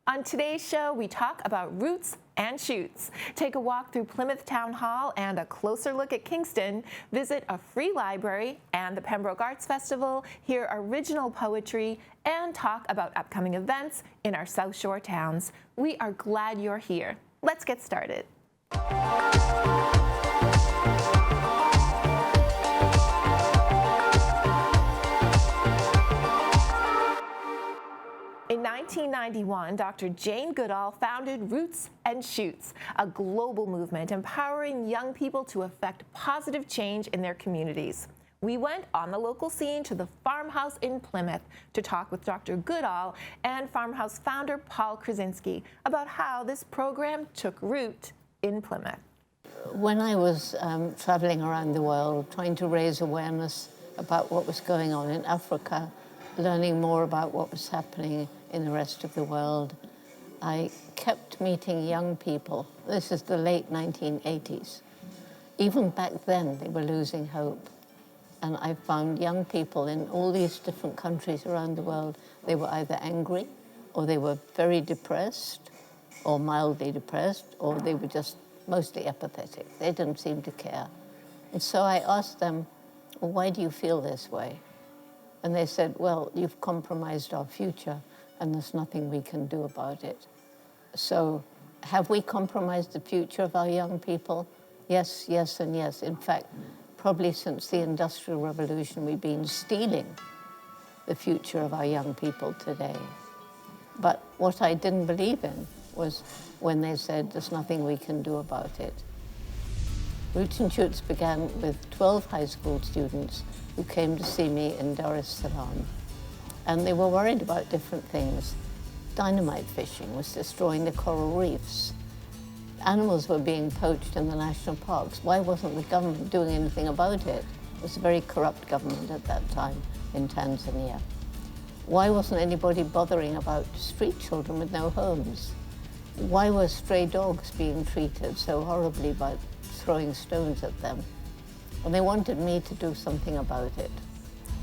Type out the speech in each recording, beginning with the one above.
On today's show, we talk about roots and shoots. Take a walk through Plymouth Town Hall and a closer look at Kingston. Visit a free library and the Pembroke Arts Festival, hear original poetry, and talk about upcoming events in our South Shore towns. We are glad you're here. Let's get started. In 1991, Dr. Jane Goodall founded Roots and Shoots, a global movement empowering young people to effect positive change in their communities. We went on the local scene to the farmhouse in Plymouth to talk with Dr. Goodall and farmhouse founder Paul Krasinski about how this program took root in Plymouth. When I was traveling around the world, trying to raise awareness about what was going on in Africa, learning more about what was happening in the rest of the world, I kept meeting young people. This is the late 1980s. Even back then, they were losing hope. And I found young people in all these different countries around the world. They were either angry, or they were very depressed, or mildly depressed, or they were just mostly apathetic. They didn't seem to care. And so I asked them, well, why do you feel this way? And they said, well, you've compromised our future, and there's nothing we can do about it. So have we compromised the future of our young people? Yes, yes, and yes. In fact, probably since the Industrial Revolution, we've been stealing the future of our young people today. But what I didn't believe in was when they said, there's nothing we can do about it. Roots and Shoots began with 12 high school students who came to see me in Dar es Salaam. And they were worried about different things. Dynamite fishing was destroying the coral reefs. Animals were being poached in the national parks. Why wasn't the government doing anything about it? It was a very corrupt government at that time in Tanzania. Why wasn't anybody bothering about street children with no homes? Why were stray dogs being treated so horribly by throwing stones at them? And they wanted me to do something about it.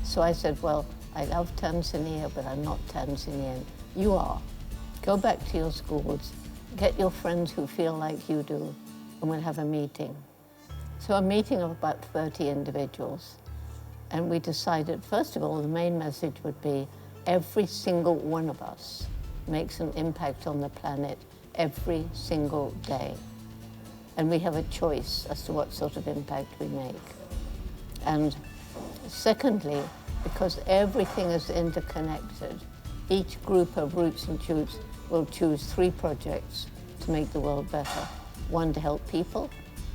So I said, well, I love Tanzania, but I'm not Tanzanian. You are. Go back to your schools, get your friends who feel like you do, and we'll have a meeting. So a meeting of about 30 individuals. And we decided, first of all, the main message would be every single one of us makes an impact on the planet every single day. And we have a choice as to what sort of impact we make. And secondly, because everything is interconnected, each group of Roots and Shoots will choose 3 projects to make the world better. One to help people,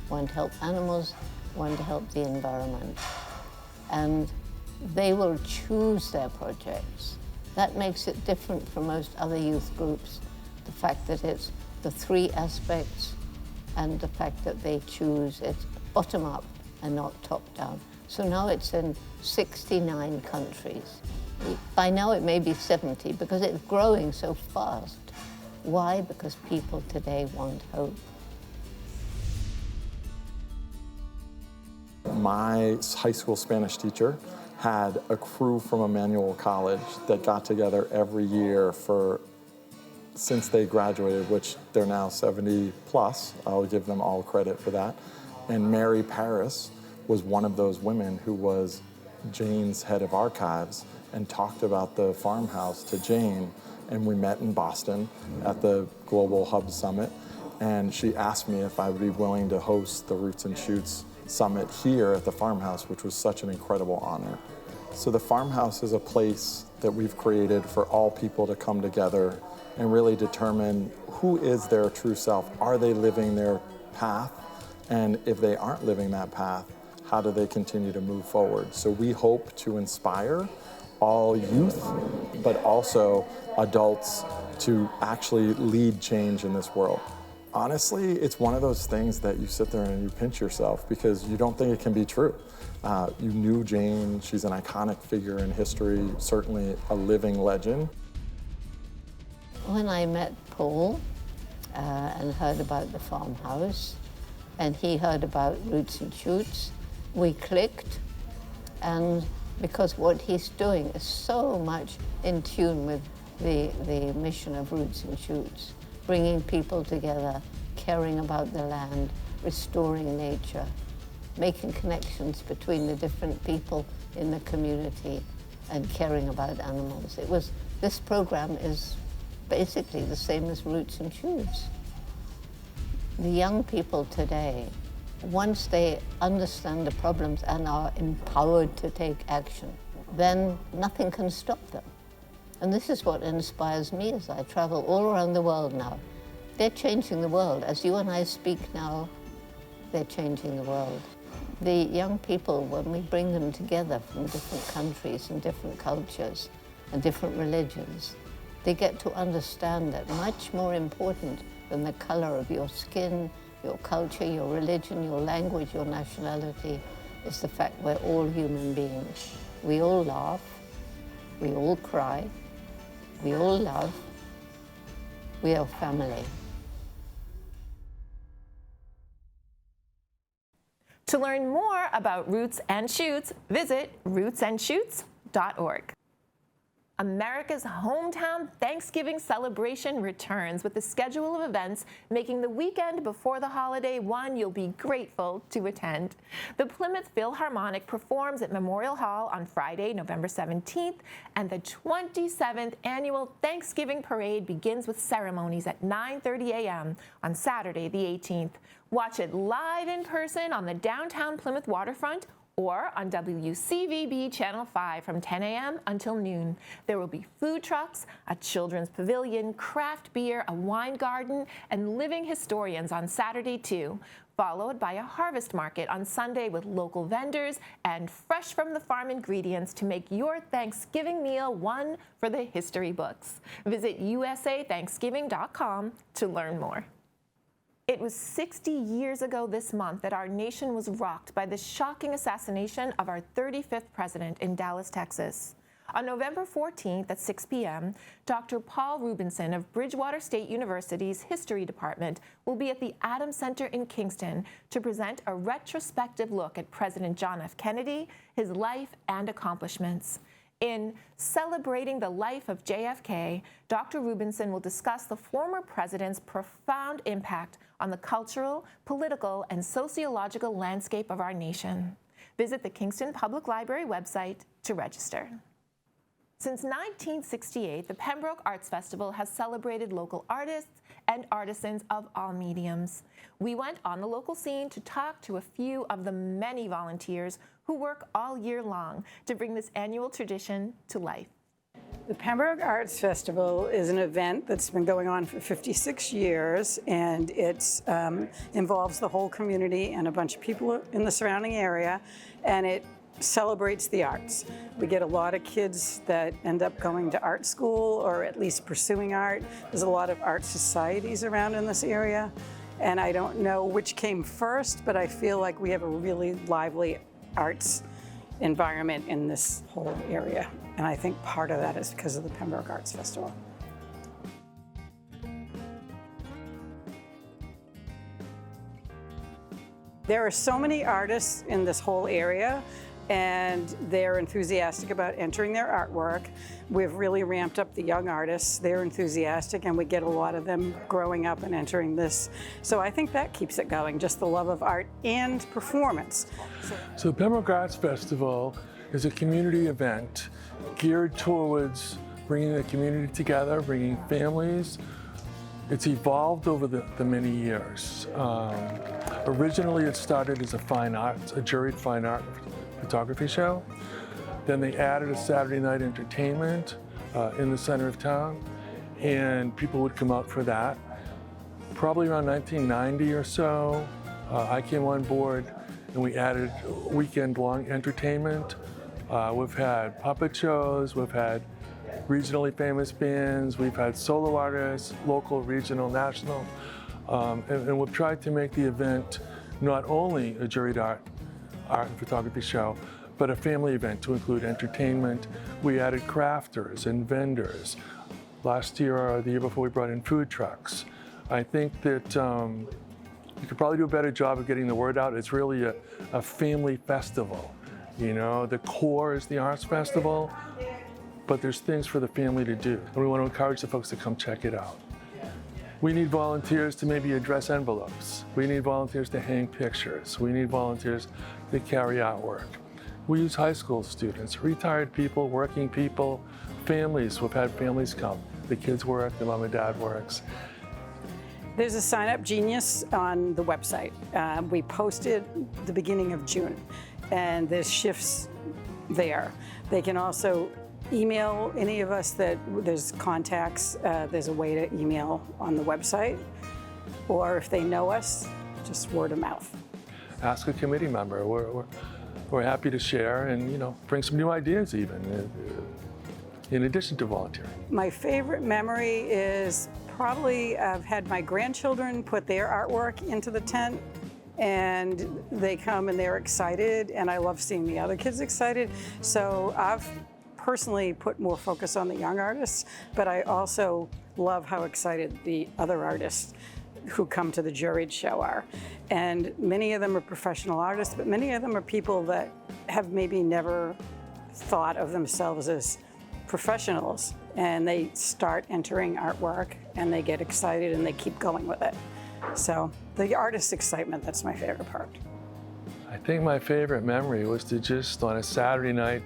one to help animals, one to help the environment. And they will choose their projects. That makes it different from most other youth groups, the fact that it's the 3 aspects and the fact that they choose it bottom up and not top down. So now it's in 69 countries. By now it may be 70 because it's growing so fast. Why? Because people today want hope. My high school Spanish teacher had a crew from Emmanuel College that got together every year since they graduated, which they're now 70 plus. I'll give them all credit for that. And Mary Paris was one of those women who was Jane's head of archives and talked about the farmhouse to Jane. And we met in Boston at the Global Hub Summit. And she asked me if I would be willing to host the Roots and Shoots Summit here at the farmhouse, which was such an incredible honor. So the farmhouse is a place that we've created for all people to come together and really determine who is their true self. Are they living their path? And if they aren't living that path, how do they continue to move forward? So we hope to inspire all youth, but also adults to actually lead change in this world. Honestly, it's one of those things that you sit there and you pinch yourself because you don't think it can be true. You knew Jane, she's an iconic figure in history, certainly a living legend. When I met Paul and heard about the farmhouse, and he heard about Roots and Shoots, we clicked, and because what he's doing is so much in tune with the mission of Roots and Shoots, bringing people together, caring about the land, restoring nature, making connections between the different people in the community, and caring about animals. This program is basically the same as Roots and Shoots. The young people today, once they understand the problems and are empowered to take action, then nothing can stop them. And this is what inspires me as I travel all around the world now. They're changing the world. As you and I speak now, they're changing the world. The young people, when we bring them together from different countries and different cultures and different religions, they get to understand that much more important than the color of your skin, your culture, your religion, your language, your nationality, is the fact we're all human beings. We all laugh, we all cry, we all love, we are family. To learn more about Roots and Shoots, visit rootsandshoots.org. America's hometown Thanksgiving celebration returns with a schedule of events making the weekend before the holiday one you'll be grateful to attend. The Plymouth Philharmonic performs at Memorial Hall on Friday, November 17th, and the 27th annual Thanksgiving Parade begins with ceremonies at 9:30 a.m. on Saturday, the 18th. Watch it live in person on the downtown Plymouth waterfront or on WCVB Channel 5 from 10 a.m. until noon. There will be food trucks, a children's pavilion, craft beer, a wine garden, and living historians on Saturday too, followed by a harvest market on Sunday with local vendors and fresh from the farm ingredients to make your Thanksgiving meal one for the history books. Visit usathanksgiving.com to learn more. It was 60 years ago this month that our nation was rocked by the shocking assassination of our 35th president in Dallas, Texas. On November 14th at 6 p.m., Dr. Paul Rubinson of Bridgewater State University's History Department will be at the Adams Center in Kingston to present a retrospective look at President John F. Kennedy, his life and accomplishments. In Celebrating the Life of JFK, Dr. Rubinson will discuss the former president's profound impact on the cultural, political, and sociological landscape of our nation. Visit the Kingston Public Library website to register. Since 1968, the Pembroke Arts Festival has celebrated local artists and artisans of all mediums. We went on the local scene to talk to a few of the many volunteers who work all year long to bring this annual tradition to life. The Pembroke Arts Festival is an event that's been going on for 56 years, and it involves the whole community and a bunch of people in the surrounding area, and it celebrates the arts. We get a lot of kids that end up going to art school or at least pursuing art. There's a lot of art societies around in this area, and I don't know which came first, but I feel like we have a really lively arts environment in this whole area. And I think part of that is because of the Pembroke Arts Festival. There are so many artists in this whole area, and they're enthusiastic about entering their artwork. We've really ramped up the young artists. They're enthusiastic, and we get a lot of them growing up and entering this. So I think that keeps it going, just the love of art and performance. So the Pembroke Arts Festival is a community event geared towards bringing the community together, bringing families. It's evolved over the many years. Originally, it started as a juried fine art photography show. Then they added a Saturday night entertainment in the center of town, and people would come out for that. Probably around 1990 or so, I came on board and we added weekend-long entertainment. We've had puppet shows, we've had regionally famous bands, we've had solo artists, local, regional, national, and we've tried to make the event not only a juried art and photography show, but a family event to include entertainment. We added crafters and vendors. Last year or the year before, we brought in food trucks. I think that you could probably do a better job of getting the word out. It's really a family festival. You know, the core is the arts festival, but there's things for the family to do, and we want to encourage the folks to come check it out. We need volunteers to maybe address envelopes. We need volunteers to hang pictures. We need volunteers to carry artwork. We use high school students, retired people, working people, families. We've had families come. The kids work, the mom and dad works. There's a Sign Up Genius on the website. We posted the beginning of June, and there's shifts there. They can also email any of us there's contacts. There's a way to email on the website, or if they know us, just word of mouth. Ask a committee member. We're happy to share and bring some new ideas even, in addition to volunteering. My favorite memory is probably I've had my grandchildren put their artwork into the tent, and they come and they're excited, and I love seeing the other kids excited. So I've personally put more focus on the young artists, but I also love how excited the other artists who come to the juried show are. And many of them are professional artists, but many of them are people that have maybe never thought of themselves as professionals, and they start entering artwork and they get excited and they keep going with it. So the artist excitement, that's my favorite part. I think my favorite memory was to just on a Saturday night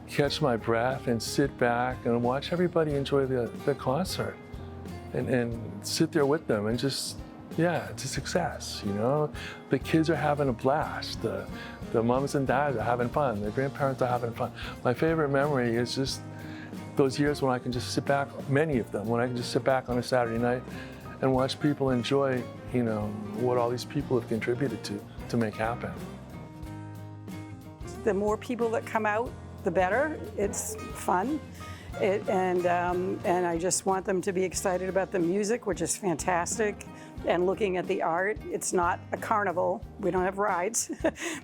catch my breath and sit back and watch everybody enjoy the concert and sit there with them and just, yeah, it's a success, The kids are having a blast. The moms and dads are having fun. The grandparents are having fun. My favorite memory is just those years when I can just sit back, many of them, when I can just sit back on a Saturday night and watch people enjoy, what all these people have contributed to make happen. The more people that come out, the better. It's fun. And I just want them to be excited about the music, which is fantastic, and looking at the art. It's not a carnival. We don't have rides,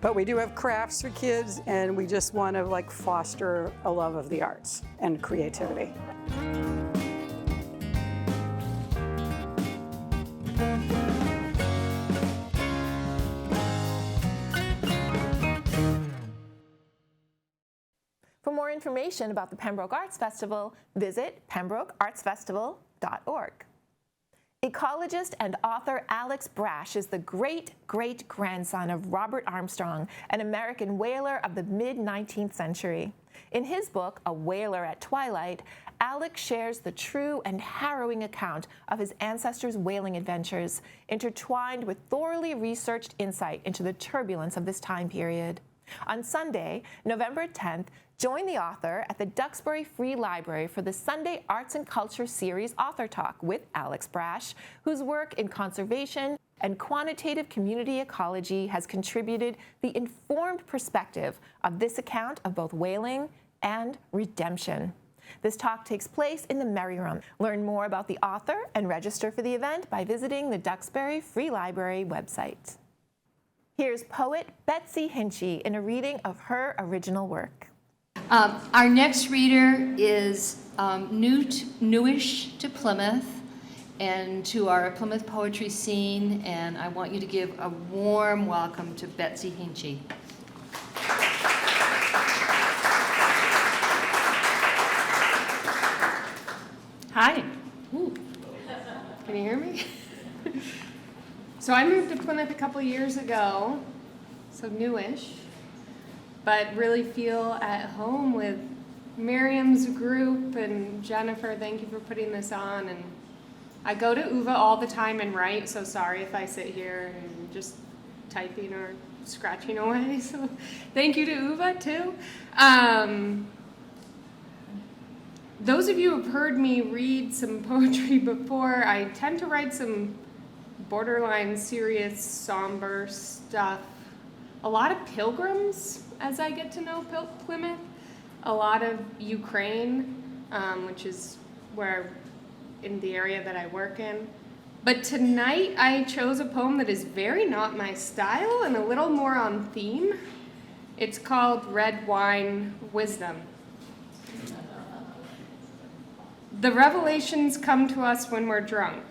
but we do have crafts for kids, and we just want to foster a love of the arts and creativity. For more information about the Pembroke Arts Festival, visit pembrokeartsfestival.org. Ecologist and author Alex Brash is the great-great-grandson of Robert Armstrong, an American whaler of the mid-19th century. In his book, A Whaler at Twilight, Alex shares the true and harrowing account of his ancestors' whaling adventures, intertwined with thoroughly researched insight into the turbulence of this time period. On Sunday, November 10th, join the author at the Duxbury Free Library for the Sunday Arts and Culture Series Author Talk with Alex Brash, whose work in conservation and quantitative community ecology has contributed the informed perspective of this account of both whaling and redemption. This talk takes place in the Merry Room. Learn more about the author and register for the event by visiting the Duxbury Free Library website. Here's poet Betsy Hinchy in a reading of her original work. Our next reader is newish to Plymouth and to our Plymouth poetry scene, and I want you to give a warm welcome to Betsy Hinchy. Hi. Ooh. Can you hear me? So I moved to Plymouth a couple years ago, so newish, but really feel at home with Miriam's group, and Jennifer, thank you for putting this on. And I go to UVA all the time and write, so sorry if I sit here and just typing or scratching away. So thank you to UVA too. Those of you who have heard me read some poetry before, I tend to write some borderline serious, somber stuff. A lot of pilgrims as I get to know Plymouth. A lot of Ukraine, which is in the area that I work in. But tonight I chose a poem that is very not my style and a little more on theme. It's called Red Wine Wisdom. The revelations come to us when we're drunk,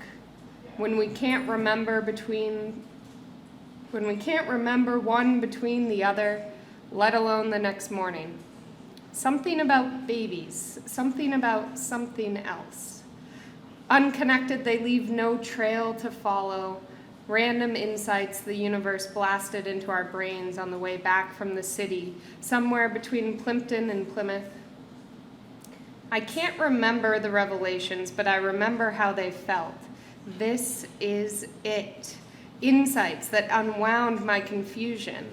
when we can't remember one between the other, let alone the next morning. Something about babies, something about something else. Unconnected, they leave no trail to follow. Random insights the universe blasted into our brains on the way back from the city, somewhere between Plimpton and Plymouth. I can't remember the revelations, but I remember how they felt. This is it. Insights that unwound my confusion.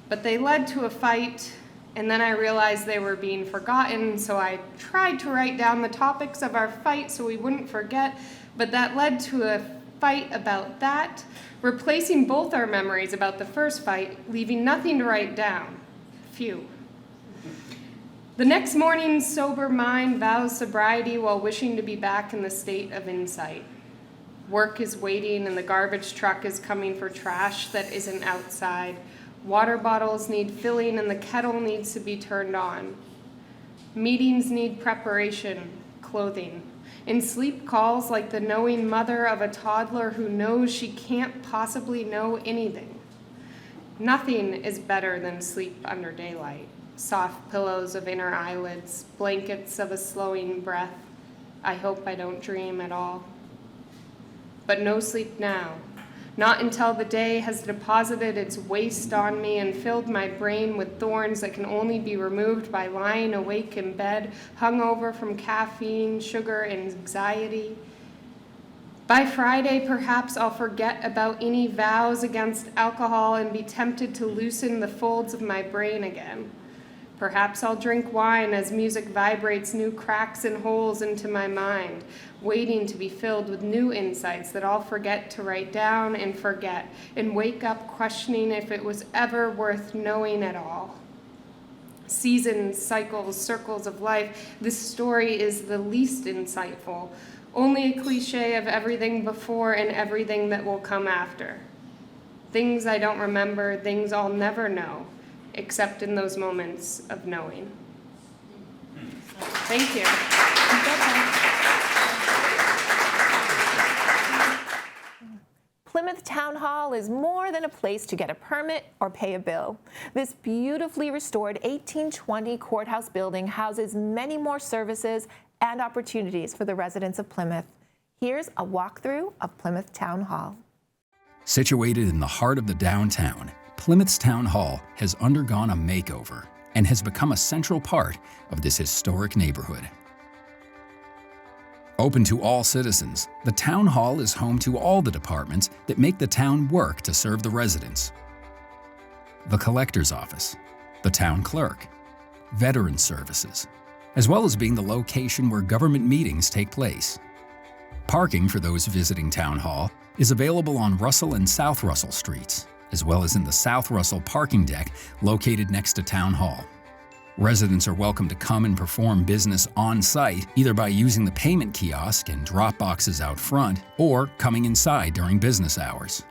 But they led to a fight, and then I realized they were being forgotten, so I tried to write down the topics of our fight so we wouldn't forget, but that led to a fight about that, replacing both our memories about the first fight, leaving nothing to write down. Phew. The next morning, sober mind vows sobriety while wishing to be back in the state of insight. Work is waiting and the garbage truck is coming for trash that isn't outside. Water bottles need filling and the kettle needs to be turned on. Meetings need preparation, clothing. And sleep calls like the knowing mother of a toddler who knows she can't possibly know anything. Nothing is better than sleep under daylight. Soft pillows of inner eyelids, blankets of a slowing breath. I hope I don't dream at all. But no sleep now. Not until the day has deposited its waste on me and filled my brain with thorns that can only be removed by lying awake in bed, hungover from caffeine, sugar, and anxiety. By Friday, perhaps I'll forget about any vows against alcohol and be tempted to loosen the folds of my brain again. Perhaps I'll drink wine as music vibrates new cracks and holes into my mind, waiting to be filled with new insights that I'll forget to write down and forget, and wake up questioning if it was ever worth knowing at all. Seasons, cycles, circles of life, this story is the least insightful, only a cliche of everything before and everything that will come after. Things I don't remember, things I'll never know, except in those moments of knowing. Thank you. Plymouth Town Hall is more than a place to get a permit or pay a bill. This beautifully restored 1820 courthouse building houses many more services and opportunities for the residents of Plymouth. Here's a walkthrough of Plymouth Town Hall. Situated in the heart of the downtown, Plymouth's Town Hall has undergone a makeover and has become a central part of this historic neighborhood. Open to all citizens, the Town Hall is home to all the departments that make the town work to serve the residents. The Collector's Office, the Town Clerk, Veterans Services, as well as being the location where government meetings take place. Parking for those visiting Town Hall is available on Russell and South Russell Streets, as well as in the South Russell parking deck located next to Town Hall. Residents are welcome to come and perform business on-site, either by using the payment kiosk and drop boxes out front, or coming inside during business hours.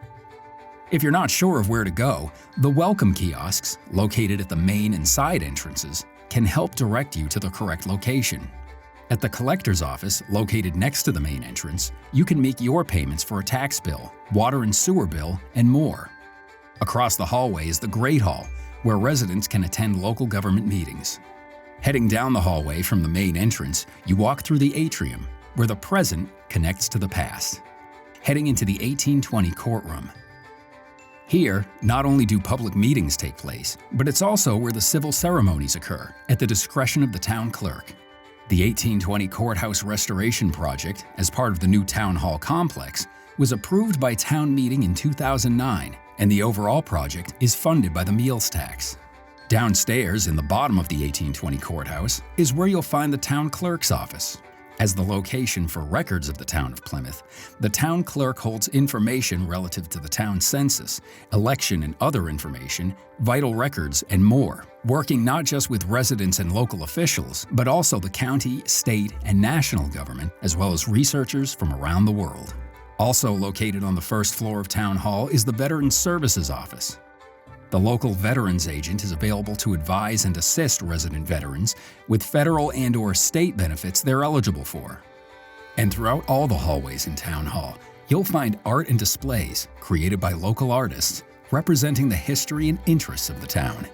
If you're not sure of where to go, the welcome kiosks, located at the main and side entrances, can help direct you to the correct location. At the Collector's Office, located next to the main entrance, you can make your payments for a tax bill, water and sewer bill, and more. Across the hallway is the Great Hall, where residents can attend local government meetings. Heading down the hallway from the main entrance, you walk through the atrium, where the present connects to the past, heading into the 1820 courtroom. Here, not only do public meetings take place, but it's also where the civil ceremonies occur, at the discretion of the town clerk. The 1820 Courthouse Restoration Project, as part of the new Town Hall complex, was approved by town meeting in 2009, and the overall project is funded by the meals tax. Downstairs, in the bottom of the 1820 courthouse, is where you'll find the town clerk's office. As the location for records of the town of Plymouth, the town clerk holds information relative to the town census, election and other information, vital records, and more, working not just with residents and local officials, but also the county, state, and national government, as well as researchers from around the world. Also located on the first floor of Town Hall is the Veterans Services Office. The local veterans agent is available to advise and assist resident veterans with federal and/or state benefits they're eligible for. And throughout all the hallways in Town Hall, you'll find art and displays created by local artists representing the history and interests of the town.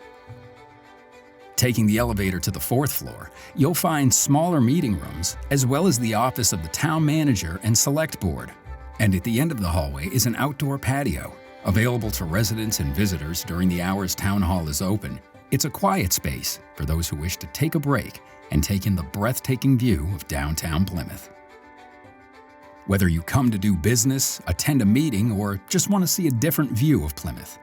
Taking the elevator to the 4th floor, you'll find smaller meeting rooms, as well as the office of the town manager and select board. And at the end of the hallway is an outdoor patio, available to residents and visitors during the hours Town Hall is open. It's a quiet space for those who wish to take a break and take in the breathtaking view of downtown Plymouth. Whether you come to do business, attend a meeting, or just want to see a different view of Plymouth,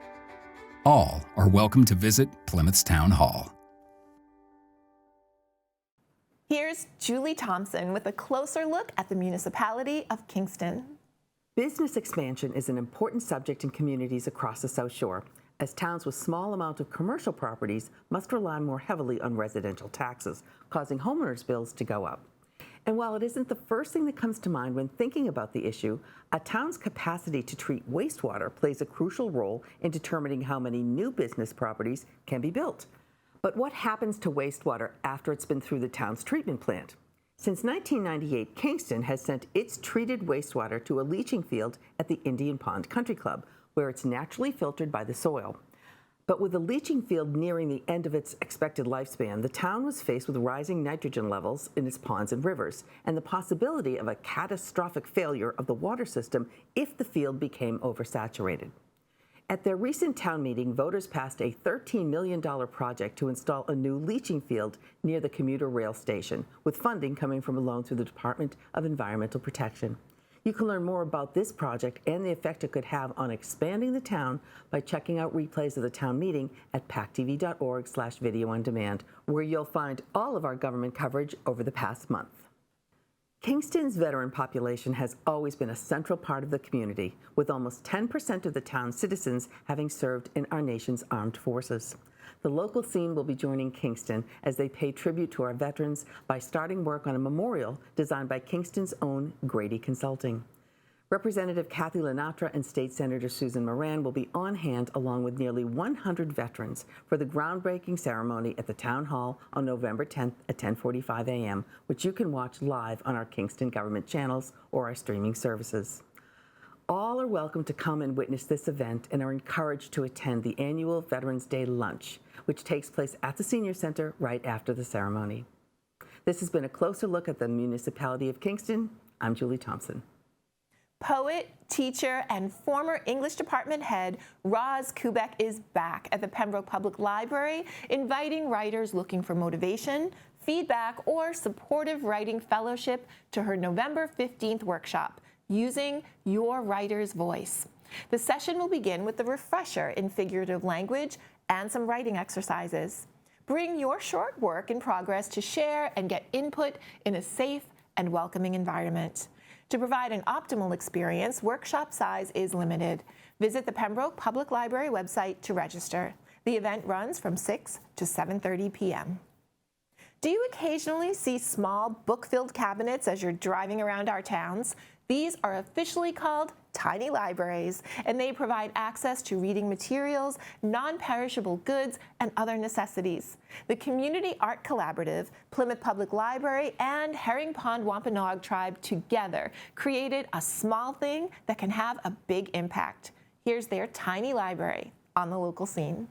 all are welcome to visit Plymouth's Town Hall. Here's Julie Thompson with a closer look at the municipality of Kingston. Business expansion is an important subject in communities across the South Shore, as towns with small amount of commercial properties must rely more heavily on residential taxes, causing homeowners' bills to go up. And while it isn't the first thing that comes to mind when thinking about the issue, a town's capacity to treat wastewater plays a crucial role in determining how many new business properties can be built. But what happens to wastewater after it's been through the town's treatment plant? Since 1998, Kingston has sent its treated wastewater to a leaching field at the Indian Pond Country Club, where it's naturally filtered by the soil. But with the leaching field nearing the end of its expected lifespan, the town was faced with rising nitrogen levels in its ponds and rivers, and the possibility of a catastrophic failure of the water system if the field became oversaturated. At their recent town meeting, voters passed a $13 million project to install a new leaching field near the commuter rail station, with funding coming from a loan through the Department of Environmental Protection. You can learn more about this project and the effect it could have on expanding the town by checking out replays of the town meeting at pactv.org/video on demand, where you'll find all of our government coverage over the past month. Kingston's veteran population has always been a central part of the community, with almost 10% of the town's citizens having served in our nation's armed forces. The local scene will be joining Kingston as they pay tribute to our veterans by starting work on a memorial designed by Kingston's own Grady Consulting. Representative Kathy Lenatra and State Senator Susan Moran will be on hand along with nearly 100 veterans for the groundbreaking ceremony at the Town Hall on November 10th at 10:45 a.m., which you can watch live on our Kingston government channels or our streaming services. All are welcome to come and witness this event and are encouraged to attend the annual Veterans Day Lunch, which takes place at the Senior Center right after the ceremony. This has been a closer look at the municipality of Kingston. I'm Julie Thompson. Poet, teacher, and former English department head Roz Kubek is back at the Pembroke Public Library, inviting writers looking for motivation, feedback, or supportive writing fellowship to her November 15th workshop, Using Your Writer's Voice. The session will begin with a refresher in figurative language and some writing exercises. Bring your short work in progress to share and get input in a safe and welcoming environment. To provide an optimal experience, workshop size is limited. Visit the Pembroke Public Library website to register. The event runs from 6 to 7:30 p.m. Do you occasionally see small book-filled cabinets as you're driving around our towns? These are officially called tiny libraries, and they provide access to reading materials, non-perishable goods, and other necessities. The Community Art Collaborative, Plymouth Public Library, and Herring Pond Wampanoag Tribe together created a small thing that can have a big impact. Here's their tiny library on the local scene.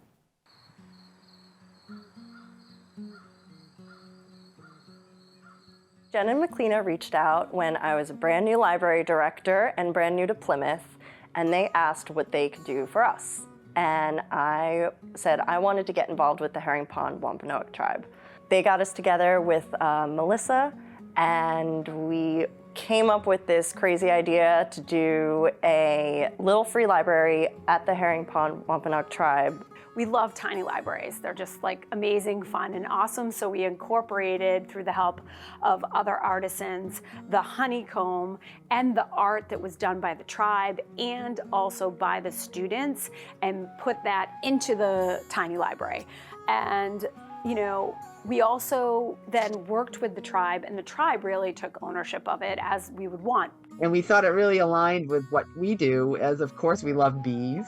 Jen and McLeana reached out when I was a brand new library director and brand new to Plymouth, and they asked what they could do for us. And I said I wanted to get involved with the Herring Pond Wampanoag Tribe. They got us together with Melissa, and we came up with this crazy idea to do a little free library at the Herring Pond Wampanoag Tribe. We love tiny libraries. They're just like amazing, fun, and awesome. So we incorporated, through the help of other artisans, the honeycomb and the art that was done by the tribe and also by the students, and put that into the tiny library. And, you know, we also then worked with the tribe, and the tribe really took ownership of it as we would want. And we thought it really aligned with what we do, as of course we love bees.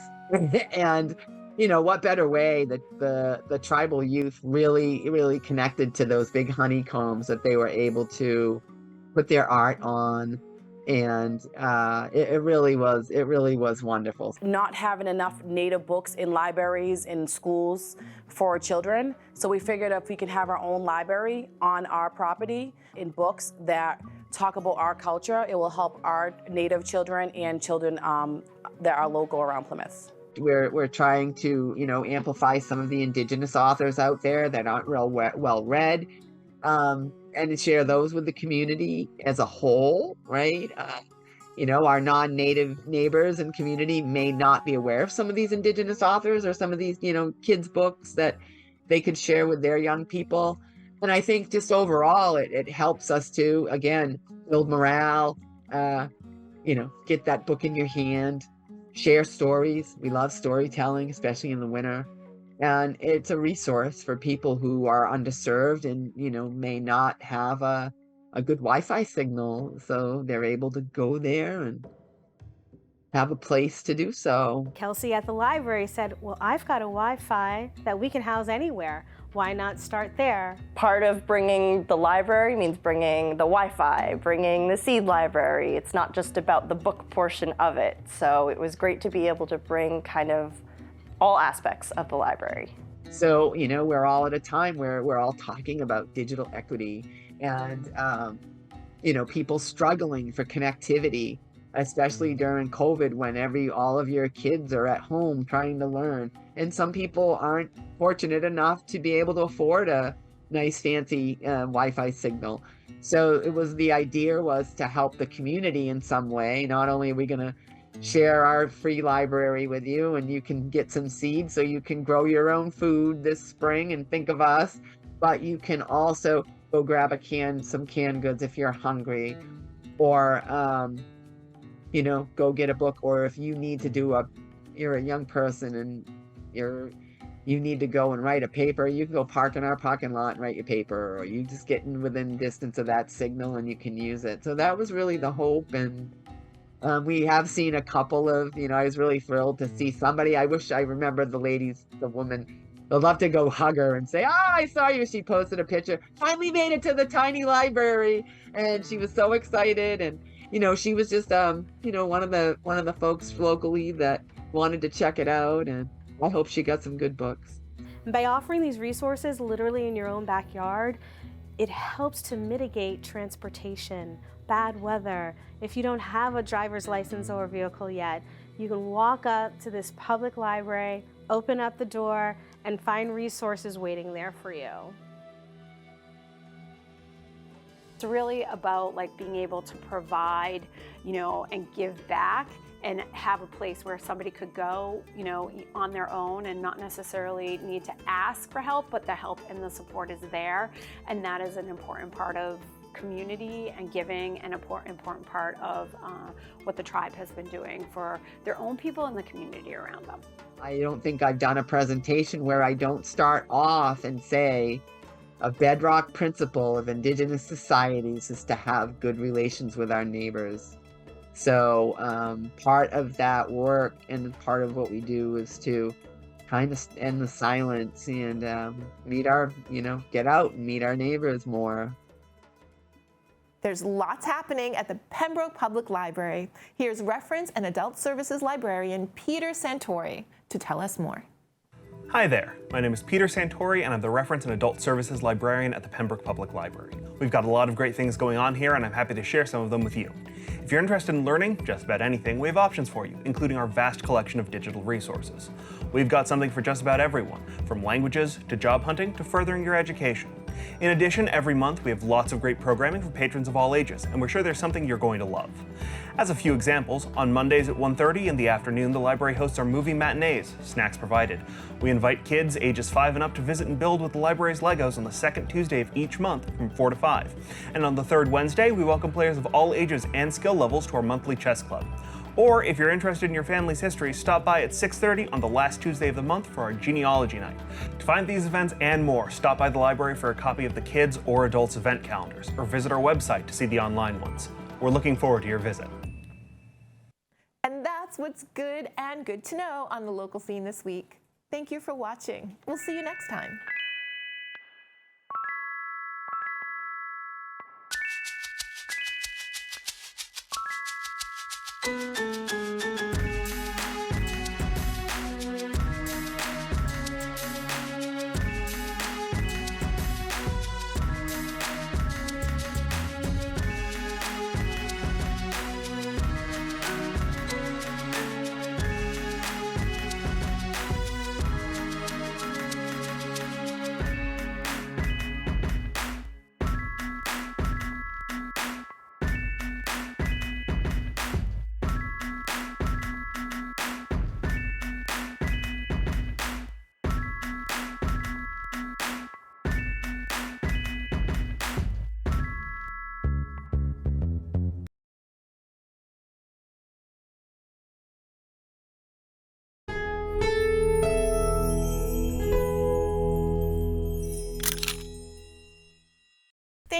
And you know, what better way that the tribal youth really connected to those big honeycombs that they were able to put their art on And it really was wonderful. Not having enough Native books in libraries in schools for children. So we figured if we could have our own library on our property in books that talk about our culture, it will help our Native children and children that are local around Plymouth. We're trying to, amplify some of the Indigenous authors out there that aren't real well read, and share those with the community as a whole, right? Our non-Native neighbors and community may not be aware of some of these Indigenous authors or some of these, kids' books that they could share with their young people. And I think just overall, it helps us to, again, build morale, get that book in your hand, share stories. We love storytelling, especially in the winter. And it's a resource for people who are underserved and, may not have a good Wi-Fi signal. So they're able to go there and have a place to do so. Kelsey at the library said, well, I've got a Wi-Fi that we can house anywhere. Why not start there? Part of bringing the library means bringing the Wi-Fi, bringing the seed library. It's not just about the book portion of it. So it was great to be able to bring kind of all aspects of the library. So, we're all at a time where we're all talking about digital equity and, people struggling for connectivity, especially during COVID when all of your kids are at home trying to learn. And some people aren't fortunate enough to be able to afford a nice fancy Wi-Fi signal. So the idea was to help the community in some way. Not only are we going to share our free library with you and you can get some seeds so you can grow your own food this spring and think of us, but you can also go grab some canned goods if you're hungry, or go get a book, or if you need to you're a young person and you need to go and write a paper, you can go park in our parking lot and write your paper, or you just get within distance of that signal and you can use it. So that was really the hope. And we have seen a couple of, I was really thrilled to see somebody. I wish I remembered the woman. I'd love to go hug her and say, I saw you. She posted a picture. Finally made it to the tiny library. And she was so excited. And, she was just, one of the folks locally that wanted to check it out. And I hope she got some good books. By offering these resources literally in your own backyard, it helps to mitigate transportation, bad weather. If you don't have a driver's license or a vehicle yet, you can walk up to this public library, open up the door, and find resources waiting there for you. It's really about being able to provide, and give back and have a place where somebody could go, on their own and not necessarily need to ask for help, but the help and the support is there. And that is an important part of community and giving, an important part of what the tribe has been doing for their own people and the community around them. I don't think I've done a presentation where I don't start off and say a bedrock principle of Indigenous societies is to have good relations with our neighbors. So part of that work and part of what we do is to kind of end the silence and get out and meet our neighbors more. There's lots happening at the Pembroke Public Library. Here's Reference and Adult Services librarian Peter Santori to tell us more. Hi there, my name is Peter Santori and I'm the Reference and Adult Services librarian at the Pembroke Public Library. We've got a lot of great things going on here and I'm happy to share some of them with you. If you're interested in learning just about anything, we have options for you, including our vast collection of digital resources. We've got something for just about everyone, from languages to job hunting to furthering your education. In addition, every month we have lots of great programming for patrons of all ages, and we're sure there's something you're going to love. As a few examples, on Mondays at 1:30 in the afternoon, the library hosts our movie matinees, snacks provided. We invite kids ages 5 and up to visit and build with the library's Legos on the second Tuesday of each month from 4 to 5. And on the third Wednesday, we welcome players of all ages and skill levels to our monthly chess club. Or if you're interested in your family's history, stop by at 6:30 on the last Tuesday of the month for our genealogy night. To find these events and more, stop by the library for a copy of the kids' or adults' event calendars, or visit our website to see the online ones. We're looking forward to your visit. And that's what's good and good to know on the local scene this week. Thank you for watching. We'll see you next time.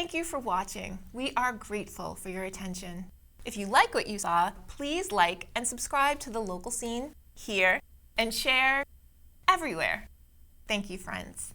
Thank you for watching. We are grateful for your attention. If you like what you saw, please like and subscribe to The Local Scene here and share everywhere. Thank you, friends.